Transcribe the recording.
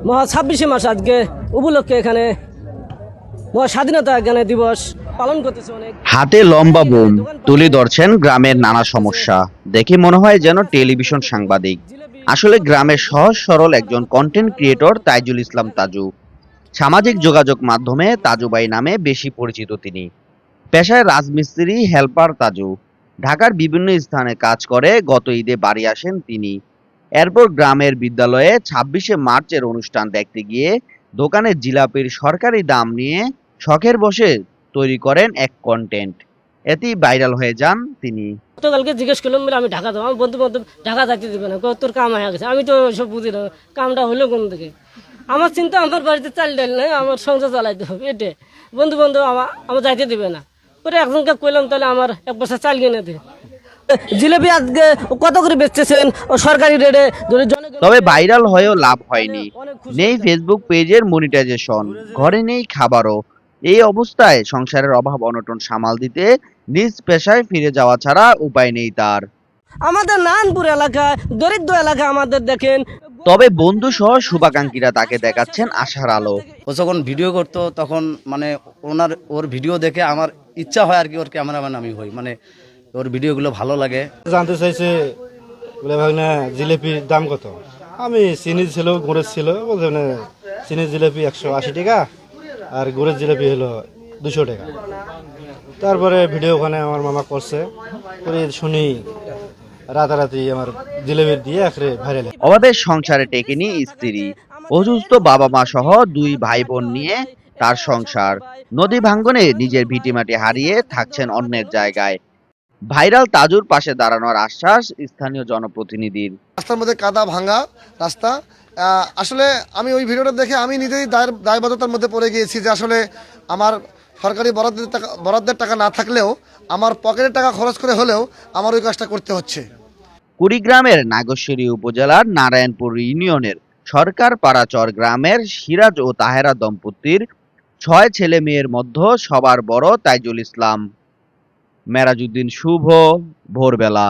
মহা 26শে মাস আজকে উপলক্ষে এখানে মহা স্বাধীনতা জ্ঞান দিবস পালন করতেছে। অনেক হাতে লম্বা বোম তুলে ধরছেন গ্রামের নানা সমস্যা দেখে মনে হয় যেন টেলিভিশন সাংবাদিক। আসলে গ্রামের সহজ সরল একজন কন্টেন্ট ক্রিয়েটর তাইজুল ইসলাম তাজু। সামাজিক যোগাযোগ মাধ্যমে তাজু ভাই নামে বেশি পরিচিত তিনি। পেশায় রাজমিস্ত্রি হেল্পার তাজু। ঢাকার বিভিন্ন স্থানে কাজ করে গত ঈদে বাড়ি আসেন তিনি। এরপর গ্রামের বিদ্যালয়ে 26শে মার্চের অনুষ্ঠান দেখতে গিয়ে দোকানে জিলাপির সরকারি দাম নিয়ে শখের বসে তৈরি করেন এক কন্টেন্ট। এতেই ভাইরাল হয়ে যান তিনি। গতকালকে জিজ্ঞেস করলাম বলে আমি ঢাকা যাবো, আমার বন্ধু বান্ধব ঢাকা যাইতে দেবে না, তোর কাম হয়ে গেছে। আমি তো সব বুঝি না কামটা হলো কোন দিকে। আমার চিন্তা আমার বাড়িতে চাল ডাল নাই, আমার সংসার চালাইতে হবে, এটে বন্ধু বান্ধব আমার যাইতে দেবে না। পরে একজনকে কইলাম তাহলে আমার 1 বছর চাল কিনে দে। জিলেপি আজকে কত করে বেচতেছেন ও সরকারি রেটে? তবে ভাইরাল হয়েও লাভ হয়নি। নেই ফেসবুক পেজের মনিটাইজেশন, ঘরে নেই খাবারও। এই অবস্থায় সংসারের অভাব অনটন সামাল দিতে নিজ পেশায় ফিরে যাওয়া ছাড়া উপায় নেই তার। আমাদের নারায়ণপুর এলাকায় দরিদ্র এলাকা আমাদের দেখেন। তবে বন্ধু সহ শুভাকাঙ্ক্ষীরা তাকে দেখাচ্ছেন আশার আলো। ও যখন ভিডিও করতো তখন মানে ওর ভিডিও দেখে আমার ইচ্ছা হয় আর কি, ওর ক্যামেরাম্যান আমি হই, মানে ওর ভিডিওগুলো ভালো লাগে। জানতে চাইছে বলে ভাগনা জিলিপির দাম কত। আমি চিনি ছিল গুড়ের ছিল, বলছে মানে চিনির জিলিপি 180 টাকা আর গুড়ের জিলিপি হলো 200 টাকা। তারপরে ভিডিও ওখানে আমার মামা করছে, করে শুনি রাতারাতি আমার জিলিপির দিয়ে একরে ভাইরাল। অভাবের সংসারে টেকেনি স্ত্রী, অসুস্থ বাবা মা সহ 2 ভাই বোন নিয়ে তার সংসার। নদী ভাঙ্গনে নিজের ভিটিমাটি হারিয়ে থাকছেন অন্যের জায়গায়। ভাইরাল তাজুর পাশে দাঁড়ানোর আশ্বাস স্থানীয় জনপ্রতিনিধির। রাস্তার মধ্যে কাদা ভাঙা রাস্তা। আসলে আমি ওই ভিডিওটা দেখে আমি নিজেই দায়বদ্ধতার মধ্যে পড়ে গিয়েছি যে আসলে আমার সরকারি বরাদ্দের টাকা না থাকলেও আমার পকেটের টাকা খরচ করে হলেও আমার ওই কাজটা করতে হচ্ছে। কুড়িগ্রামের নাগেশ্বরী উপজেলার নারায়ণপুর ইউনিয়নের সরকার পাড়াচর গ্রামের সিরাজ ও তাহেরা দম্পতির 6 ছেলে মেয়ের মধ্যে সবার বড় তাইজুল ইসলাম। মেরাজউদ্দিন শুভ, ভোরবেলা।